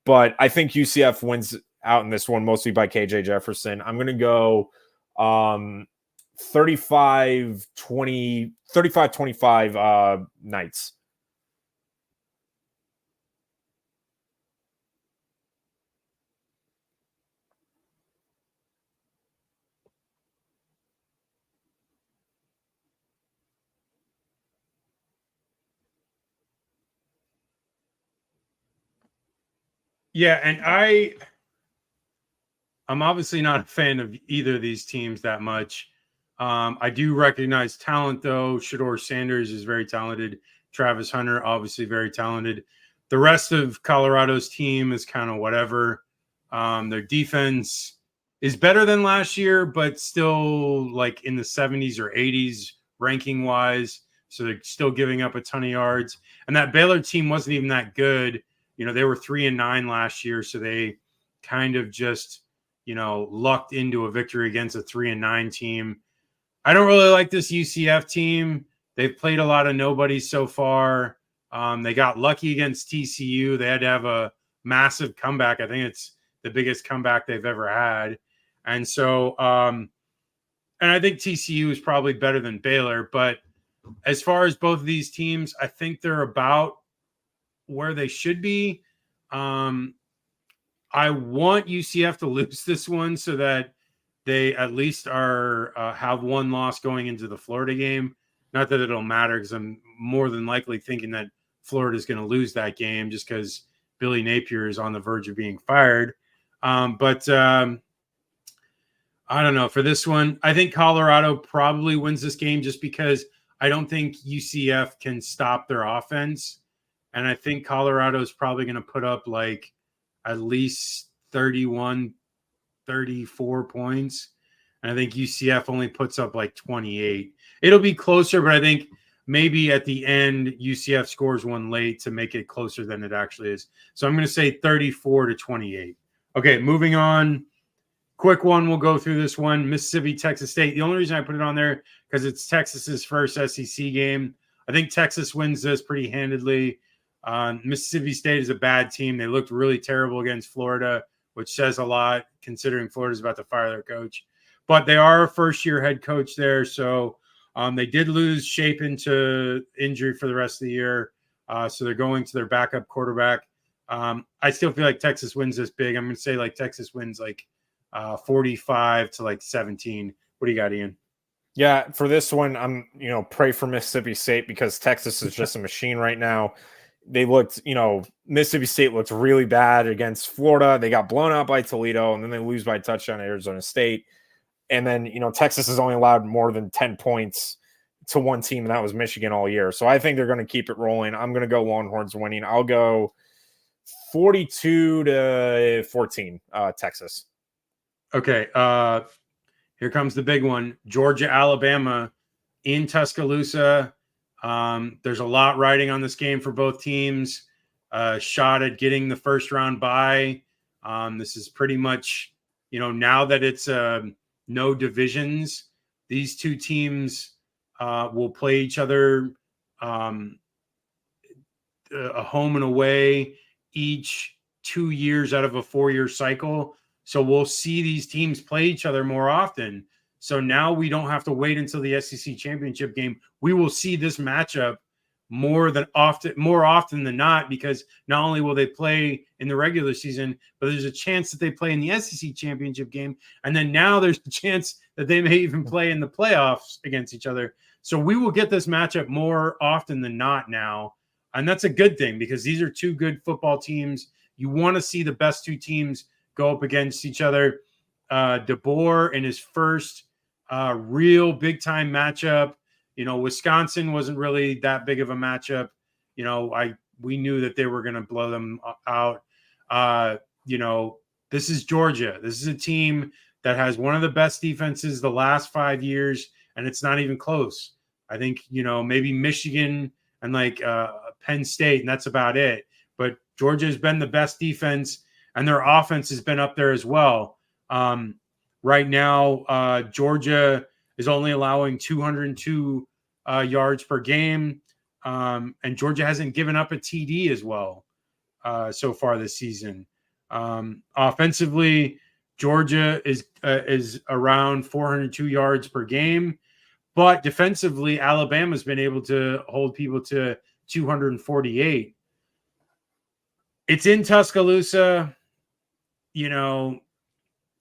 But I think UCF wins out in this one, mostly by KJ Jefferson. I'm going to go 35-25 Knights. Yeah, and I'm obviously not a fan of either of these teams that much. I do recognize talent, though. Shedeur Sanders is very talented. Travis Hunter, obviously very talented. The rest of Colorado's team is kind of whatever. Their defense is better than last year, but still like in the 70s or 80s ranking wise. So they're still giving up a ton of yards. And that Baylor team wasn't even that good. They were 3-9 last year, so they kind of just, lucked into a victory against a 3-9 team. I don't really like this UCF team. They've played a lot of nobodies so far. They got lucky against TCU. They had to have a massive comeback. I think it's the biggest comeback they've ever had. And so, and I think TCU is probably better than Baylor. But as far as both of these teams, I think they're about where they should be. I want UCF to lose this one so that they at least have one loss going into the Florida game. Not that it'll matter, because I'm more than likely thinking that Florida is going to lose that game just because Billy Napier is on the verge of being fired. But I don't know. For this one, I think Colorado probably wins this game just because I don't think UCF can stop their offense. and I think Colorado's probably going to put up like at least 31, 34 points. And I think UCF only puts up like 28. It'll be closer, but I think maybe at the end UCF scores one late to make it closer than it actually is. So I'm going to say 34-28. Okay, moving on. Quick one. We'll go through this one. Mississippi, Texas State. The only reason I put it on there because it's Texas's first SEC game. I think Texas wins this pretty handedly. Mississippi State is a bad team. They looked really terrible against Florida, which says a lot considering Florida's about to fire their coach. But they are a first-year head coach there, so they did lose Shapen to injury for the rest of the year. So they're going to their backup quarterback. I still feel like Texas wins this big. I'm going to say like Texas wins like 45-17. What do you got, Ian? Yeah, for this one, I'm pray for Mississippi State because Texas is just a machine right now. They looked, Mississippi State looked really bad against Florida. They got blown out by Toledo, and then they lose by a touchdown to Arizona State. And then, Texas has only allowed more than 10 points to one team, and that was Michigan all year. So I think they're going to keep it rolling. I'm going to go Longhorns winning. I'll go 42-14, Texas. Okay. Here comes the big one. Georgia, Alabama in Tuscaloosa. There's a lot riding on this game for both teams. Shot at getting the first round bye. This is pretty much, now that it's no divisions, these two teams will play each other a home and away each 2 years out of a 4-year cycle. So we'll see these teams play each other more often. So now we don't have to wait until the SEC championship game. We will see this matchup more often than not, because not only will they play in the regular season, but there's a chance that they play in the SEC championship game. And then now there's a chance that they may even play in the playoffs against each other. So we will get this matchup more often than not now. And that's a good thing because these are two good football teams. You want to see the best two teams go up against each other. DeBoer in his first real big time matchup. Wisconsin wasn't really that big of a matchup. We knew that they were going to blow them out. This is Georgia. This is a team that has one of the best defenses the last 5 years, and it's not even close. I think, maybe Michigan and Penn State, and that's about it. But Georgia has been the best defense, and their offense has been up there as well. Right now, Georgia is only allowing 202 yards per game, and Georgia hasn't given up a TD as well so far this season. Offensively, Georgia is around 402 yards per game, but defensively, Alabama's been able to hold people to 248. It's in Tuscaloosa.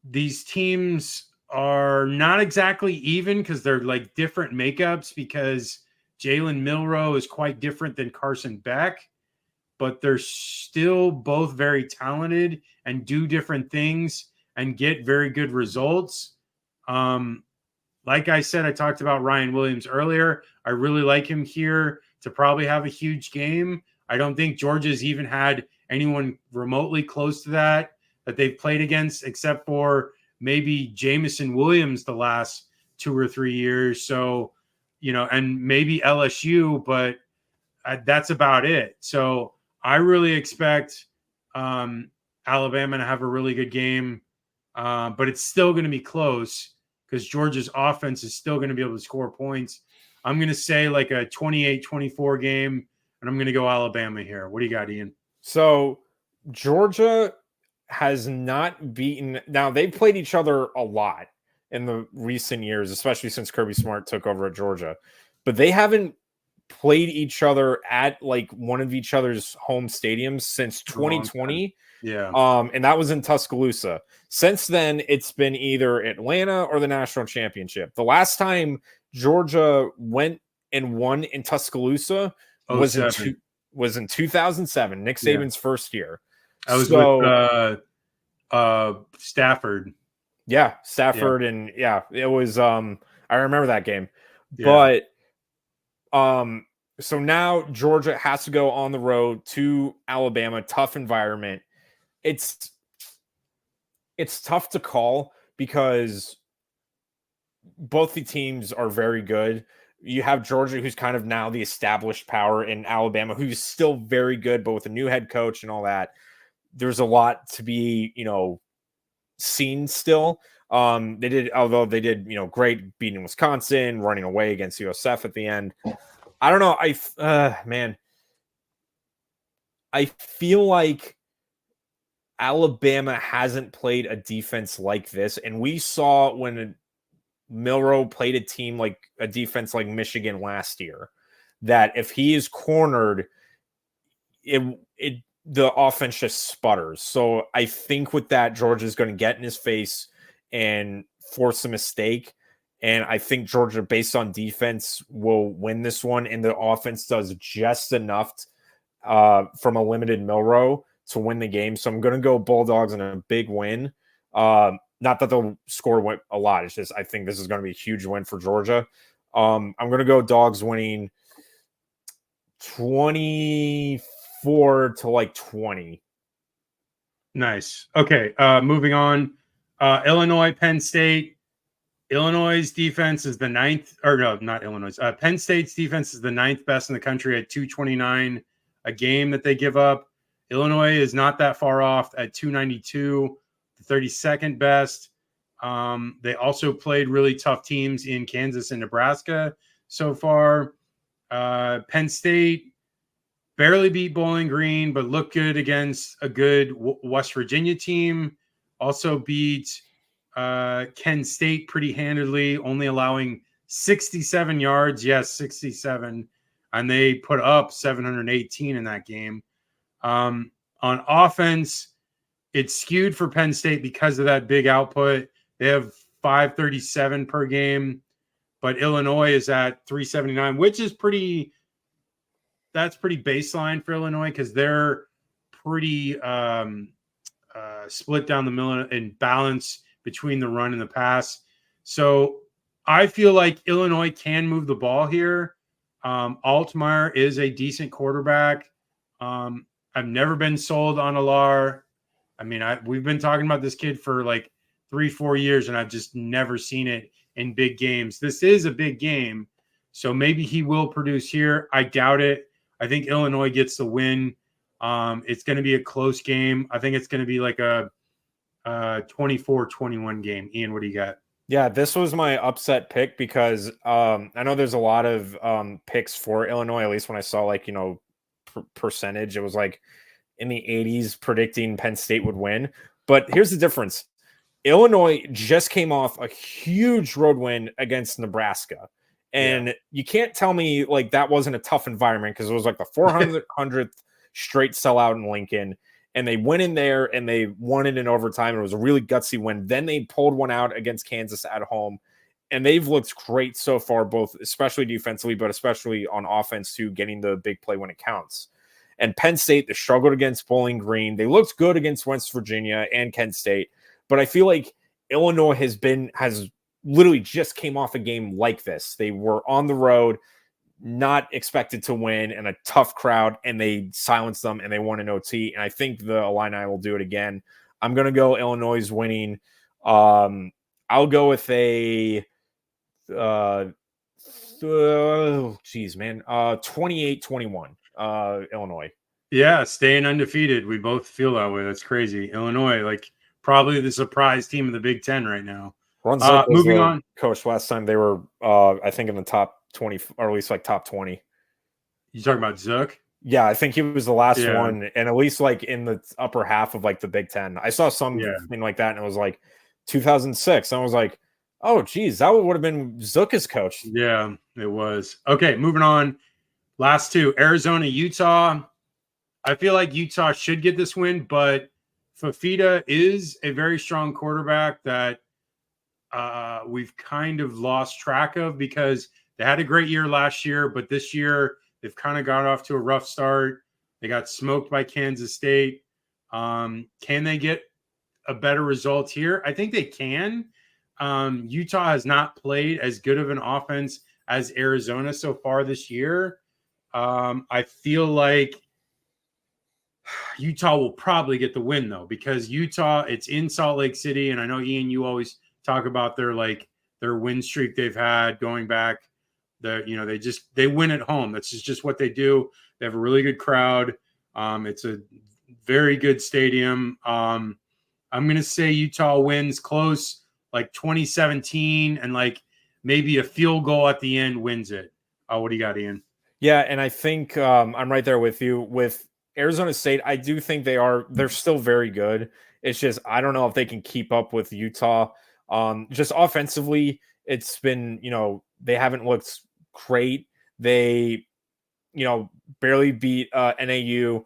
These teams are not exactly even because they're like different makeups, because Jalen Milroe is quite different than Carson Beck, but they're still both very talented and do different things and get very good results. Like I said, I talked about Ryan Williams earlier. I really like him here to probably have a huge game. I don't think Georgia's even had anyone remotely close to that they've played against, except for maybe Jamison Williams the last 2 or 3 years. So, and maybe LSU, but that's about it. So I really expect Alabama to have a really good game, but it's still going to be close because Georgia's offense is still going to be able to score points. I'm going to say like a 28-24 game, and I'm going to go Alabama here. What do you got, Ian? So Georgia has not beaten. Now, they've played each other a lot in the recent years, especially since Kirby Smart took over at Georgia, but they haven't played each other at one of each other's home stadiums since 2020. Yeah. And that was in Tuscaloosa. Since then, it's been either Atlanta or the national championship. The last time Georgia went and won in Tuscaloosa was in 2007, Nick Saban's first year. I was with Stafford. Yeah, Stafford, yeah. And it was I remember that game. Yeah. But So now Georgia has to go on the road to Alabama, tough environment. It's tough to call because both the teams are very good. You have Georgia, who's kind of now the established power, in Alabama, who's still very good, but with a new head coach and all that, there's a lot to be, seen still. Although they did, great beating Wisconsin, running away against USF at the end. I don't know. I feel like Alabama hasn't played a defense like this, and we saw when Milroe played a defense like Michigan last year, that if he is cornered, the offense just sputters. So I think with that, Georgia's going to get in his face and force a mistake. And I think Georgia, based on defense, will win this one. And the offense does just enough from a limited Milroe to win the game. So I'm going to go Bulldogs in a big win. Not that they'll score a lot. It's just I think this is going to be a huge win for Georgia. I'm going to go Dogs winning 24 to 20. Nice. Okay, moving on. Illinois, Penn State. Illinois' defense is the ninth, or no, not Illinois. Penn State's defense is the ninth best in the country at 229 a game that they give up. Illinois is not that far off at 292, the 32nd best. They also played really tough teams in Kansas and Nebraska so far. Penn State barely beat Bowling Green, but looked good against a good West Virginia team. Also beat Kent State pretty handedly, only allowing 67 yards. Yes, 67. And they put up 718 in that game. On offense, it's skewed for Penn State because of that big output. They have 537 per game, but Illinois is at 379, which is that's pretty baseline for Illinois because they're pretty split down the middle and balance between the run and the pass. So I feel like Illinois can move the ball here. Altmaier is a decent quarterback. I've never been sold on Alar. I mean, we've been talking about this kid for 3-4 years, and I've just never seen it in big games. This is a big game, so maybe he will produce here. I doubt it. I think Illinois gets the win. It's going to be a close game. I think it's going to be like a 24-21 game. Ian, what do you got? Yeah, this was my upset pick because I know there's a lot of picks for Illinois, at least when I saw percentage. It was in the 80s predicting Penn State would win. But here's the difference. Illinois just came off a huge road win against Nebraska. And you can't tell me that wasn't a tough environment because it was the 400th straight sellout in Lincoln. And they went in there and they won it in overtime. It was a really gutsy win. Then they pulled one out against Kansas at home. And they've looked great so far, both especially defensively, but especially on offense too, getting the big play when it counts. And Penn State, they struggled against Bowling Green. They looked good against West Virginia and Kent State. But I feel like Illinois has literally just came off a game like this. They were on the road, not expected to win, and a tough crowd, and they silenced them, and they won in OT. And I think the Illini will do it again. I'm going to go Illinois winning. I'll go with a 28-21 Illinois. Yeah, staying undefeated. We both feel that way. That's crazy. Illinois, probably the surprise team of the Big Ten right now. Moving on. Coach, last time they were, I think, in the top 20, or at least top 20. You talking about Zook? Yeah, I think he was the last one, and at least in the upper half of the Big Ten. I saw something like that, and it was 2006. And I was like, oh, geez, that would have been Zook as coach. Yeah, it was. Okay, moving on. Last two, Arizona, Utah. I feel like Utah should get this win, but Fafita is a very strong quarterback that we've kind of lost track of because they had a great year last year, but this year they've kind of got off to a rough start. They got smoked by Kansas State. Can they get a better result here? I think they can. Utah has not played as good of an offense as Arizona so far this year. I feel like Utah will probably get the win though, because Utah, it's in Salt Lake City, and I know Ian, you always talk about their win streak they've had going back. They win at home. That's just what they do. They have a really good crowd. It's a very good stadium. I'm gonna say Utah wins close, like 2017, and like maybe a field goal at the end wins it. What do you got, Ian? Yeah, and I think I'm right there with you. With Arizona State, I do think they're still very good. It's just I don't know if they can keep up with Utah. Just offensively, it's been, they haven't looked great. They, barely beat NAU,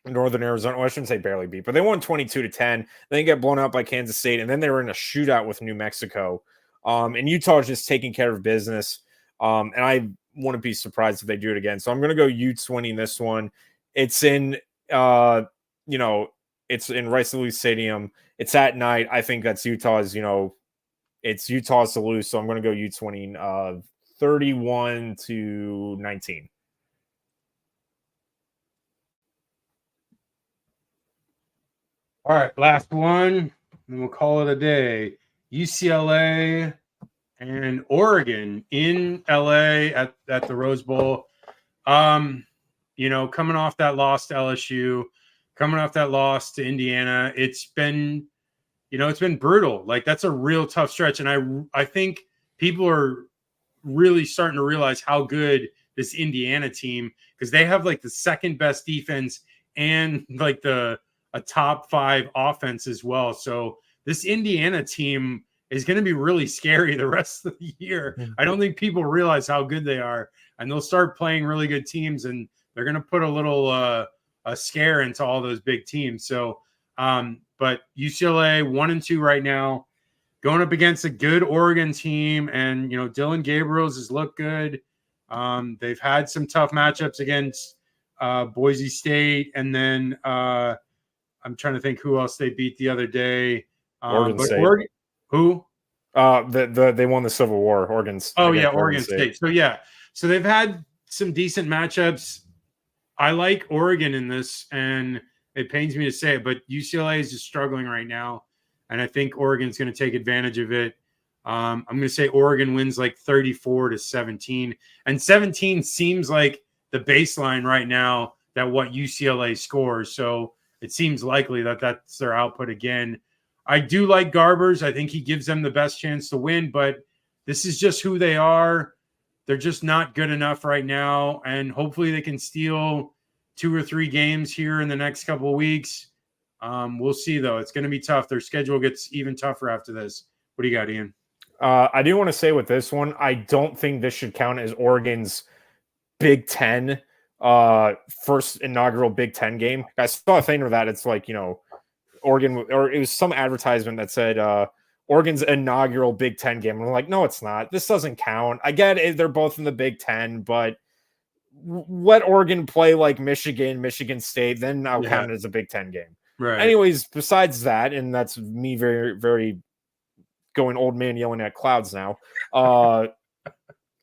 Northern Arizona. Well, I shouldn't say barely beat, but they won 22-10. They get blown out by Kansas State, and then they were in a shootout with New Mexico. And Utah is just taking care of business. And I wouldn't be surprised if they do it again. So I'm going to go Utes winning this one. It's in, it's in Rice-Louis Stadium. It's at night. I think that's Utah's, it's Utah's to lose. So I'm going to go Utes winning 31-19. All right, last one, and we'll call it a day. UCLA and Oregon in LA at the Rose Bowl. Coming off that loss to LSU, coming off that loss to Indiana, it's been brutal. Like, that's a real tough stretch. And I think people are really starting to realize how good this Indiana team, because they have like the second best defense and like a top 5 offense as well. So this Indiana team is going to be really scary the rest of the year. I don't think people realize how good they are, and they'll start playing really good teams, and they're going to put a little a scare into all those big teams. So, but UCLA 1-2 right now, going up against a good Oregon team, and Dylan Gabriels has looked good. They've had some tough matchups against Boise State, and then I'm trying to think who else they beat the other day. Oregon State. Who? They won the Civil War. Oregon's. Oh yeah, Oregon State. So they've had some decent matchups. I like Oregon in this, and it pains me to say it, but UCLA is just struggling right now, and I think Oregon's going to take advantage of it. I'm going to say Oregon wins like 34-17, and 17 seems like the baseline right now that what UCLA scores. So it seems likely that that's their output again. I do like Garbers. I think he gives them the best chance to win, but this is just who they are. They're just not good enough right now, and hopefully they can steal 2 or 3 games here in the next couple of weeks. We'll see, though. It's going to be tough. Their schedule gets even tougher after this. What do you got, Ian? I do want to say with this one, I don't think this should count as Oregon's Big Ten, first inaugural Big Ten game. I saw a thing with that. It's like, Oregon, or it was some advertisement that said Oregon's inaugural Big Ten game. And I'm like, no, it's not. This doesn't count. I get it. They're both in the Big Ten, but let Oregon play like Michigan State, then I'll count it as a Big Ten game. Right. Anyways, besides that, and that's me very, very going old man yelling at clouds now.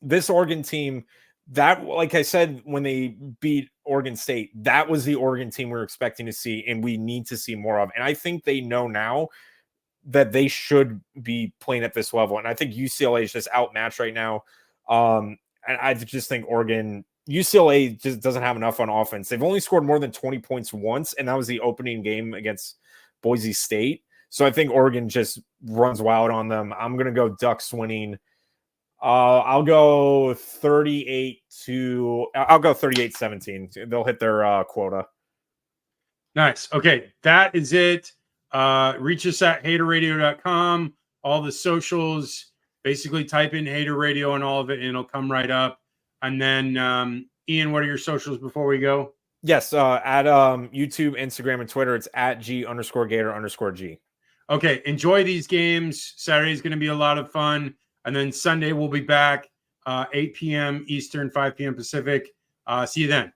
This Oregon team, that, like I said, when they beat Oregon State, that was the Oregon team we were expecting to see, and we need to see more of. And I think they know now that they should be playing at this level. And I think UCLA is just outmatched right now. And I just think UCLA just doesn't have enough on offense. They've only scored more than 20 points once, and that was the opening game against Boise State. So I think Oregon just runs wild on them. I'm going to go Ducks winning. I'll go 38-17. They'll hit their quota. Nice. Okay, that is it. Reach us at haterradio.com. All the socials. Basically, type in Hater Radio and all of it, and it'll come right up. And then, Ian, what are your socials before we go? Yes, at YouTube, Instagram, and Twitter, it's at G_Gator_G. Okay, enjoy these games. Saturday is going to be a lot of fun. And then Sunday we'll be back 8 p.m. Eastern, 5 p.m. Pacific. See you then.